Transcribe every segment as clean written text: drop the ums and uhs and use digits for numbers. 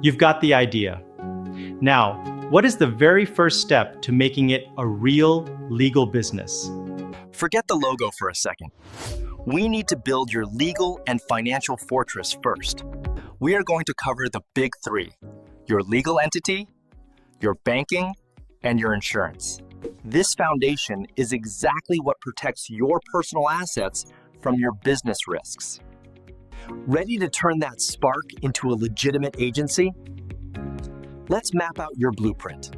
You've got the idea. Now, what is the very first step to making it a real legal business? Forget the logo for a second. We need to build your legal and financial fortress first. We are going to cover the big three: your legal entity, your banking, and your insurance. This foundation is exactly what protects your personal assets from your business risks. Ready to turn that spark into a legitimate agency? Let's map out your blueprint.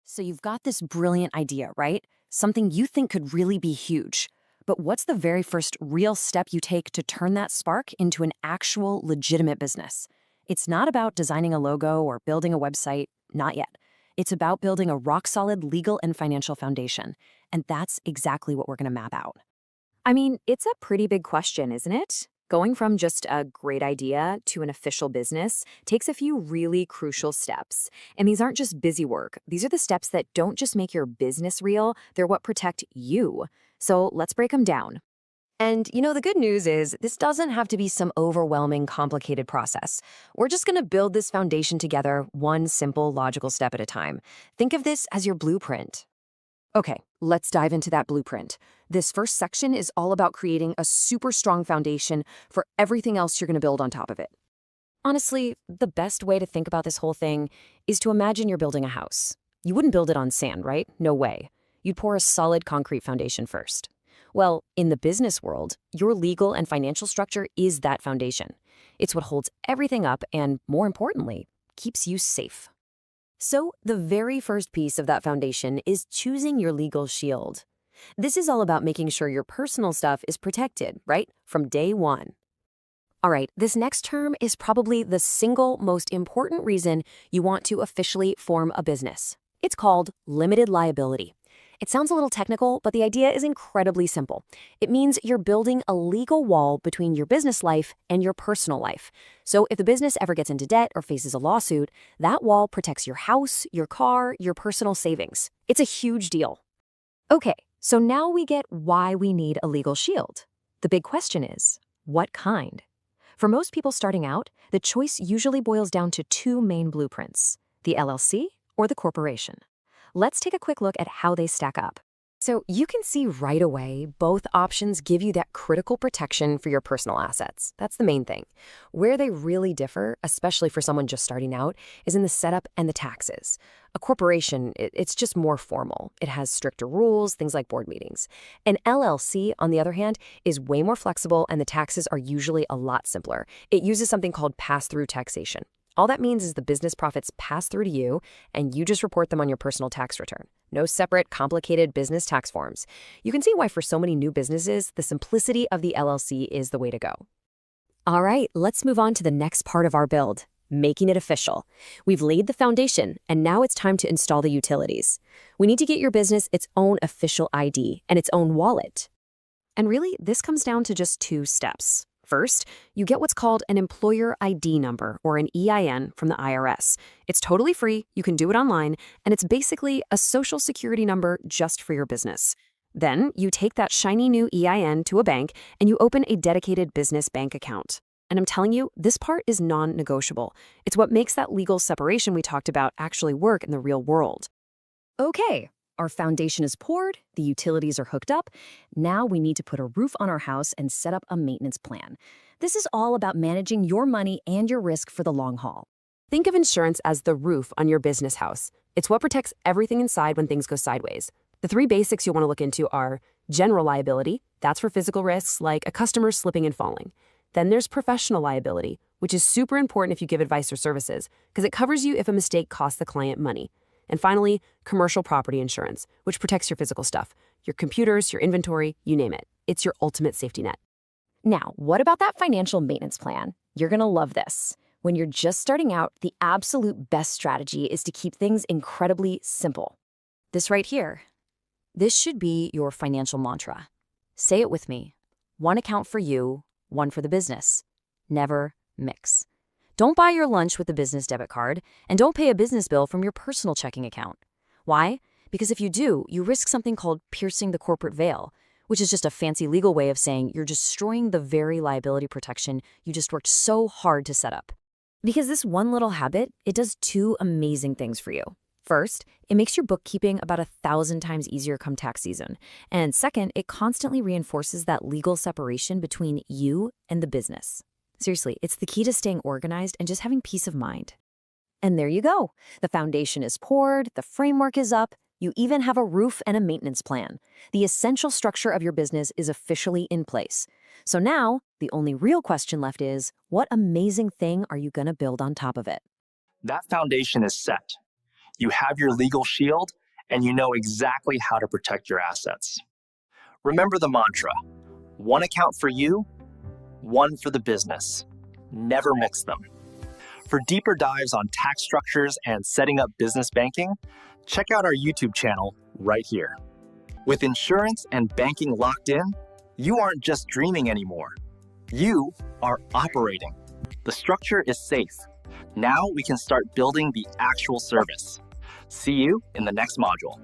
So you've got this brilliant idea, right? Something you think could really be huge. But what's the very first real step you take to turn that spark into an actual legitimate business? It's not about designing a logo or building a website, not yet. It's about building a rock-solid legal and financial foundation. And that's exactly what we're going to map out. I mean, it's a pretty big question, isn't it? Going from just a great idea to an official business takes a few really crucial steps. And these aren't just busy work. These are the steps that don't just make your business real, they're what protect you. So let's break them down. And the good news is this doesn't have to be some overwhelming, complicated process. We're just going to build this foundation together, one simple, logical step at a time. Think of this as your blueprint. Okay, let's dive into that blueprint. This first section is all about creating a super strong foundation for everything else you're going to build on top of it. Honestly, the best way to think about this whole thing is to imagine you're building a house. You wouldn't build it on sand, right? No way. You'd pour a solid concrete foundation first. Well, in the business world, your legal and financial structure is that foundation. It's what holds everything up and, more importantly, keeps you safe. So, the very first piece of that foundation is choosing your legal shield. This is all about making sure your personal stuff is protected, right, from day one. All right, this next term is probably the single most important reason you want to officially form a business. It's called limited liability. It sounds a little technical, but the idea is incredibly simple. It means you're building a legal wall between your business life and your personal life. So if the business ever gets into debt or faces a lawsuit, that wall protects your house, your car, your personal savings. It's a huge deal. Okay, so now we get why we need a legal shield. The big question is, what kind? For most people starting out, the choice usually boils down to two main blueprints: the LLC or the corporation. Let's take a quick look at how they stack up. So you can see right away, both options give you that critical protection for your personal assets. That's the main thing. Where they really differ, especially for someone just starting out, is in the setup and the taxes. A corporation, it's just more formal. It has stricter rules, things like board meetings. An LLC, on the other hand, is way more flexible and the taxes are usually a lot simpler. It uses something called pass-through taxation. All that means is the business profits pass through to you, and you just report them on your personal tax return. No separate, complicated business tax forms. You can see why for so many new businesses, the simplicity of the LLC is the way to go. All right, let's move on to the next part of our build, making it official. We've laid the foundation, and now it's time to install the utilities. We need to get your business its own official ID and its own wallet. And really, this comes down to just two steps. First, you get what's called an employer ID number, or an EIN, from the IRS. It's totally free, you can do it online, and it's basically a social security number just for your business. Then, you take that shiny new EIN to a bank, and you open a dedicated business bank account. And I'm telling you, this part is non-negotiable. It's what makes that legal separation we talked about actually work in the real world. Okay. Our foundation is poured, the utilities are hooked up. Now we need to put a roof on our house and set up a maintenance plan. This is all about managing your money and your risk for the long haul. Think of insurance as the roof on your business house. It's what protects everything inside when things go sideways. The three basics you'll want to look into are general liability. That's for physical risks like a customer slipping and falling. Then there's professional liability, which is super important if you give advice or services, because it covers you if a mistake costs the client money. And finally, commercial property insurance, which protects your physical stuff, your computers, your inventory, you name it. It's your ultimate safety net. Now, what about that financial maintenance plan? You're going to love this. When you're just starting out, the absolute best strategy is to keep things incredibly simple. This right here. This should be your financial mantra. Say it with me. One account for you, one for the business. Never mix. Don't buy your lunch with the business debit card, and don't pay a business bill from your personal checking account. Why? Because if you do, you risk something called piercing the corporate veil, which is just a fancy legal way of saying you're destroying the very liability protection you just worked so hard to set up. Because this one little habit, it does two amazing things for you. First, it makes your bookkeeping about 1,000 times easier come tax season. And second, it constantly reinforces that legal separation between you and the business. Seriously, it's the key to staying organized and just having peace of mind. And there you go. The foundation is poured, the framework is up, you even have a roof and a maintenance plan. The essential structure of your business is officially in place. So now, the only real question left is, what amazing thing are you going to build on top of it? That foundation is set. You have your legal shield, and you know exactly how to protect your assets. Remember the mantra, one account for you, one for the business. Never mix them. For deeper dives on tax structures and setting up business banking, check out our YouTube channel right here. With insurance and banking locked in, you aren't just dreaming anymore. You are operating. The structure is safe. Now we can start building the actual service. See you in the next module.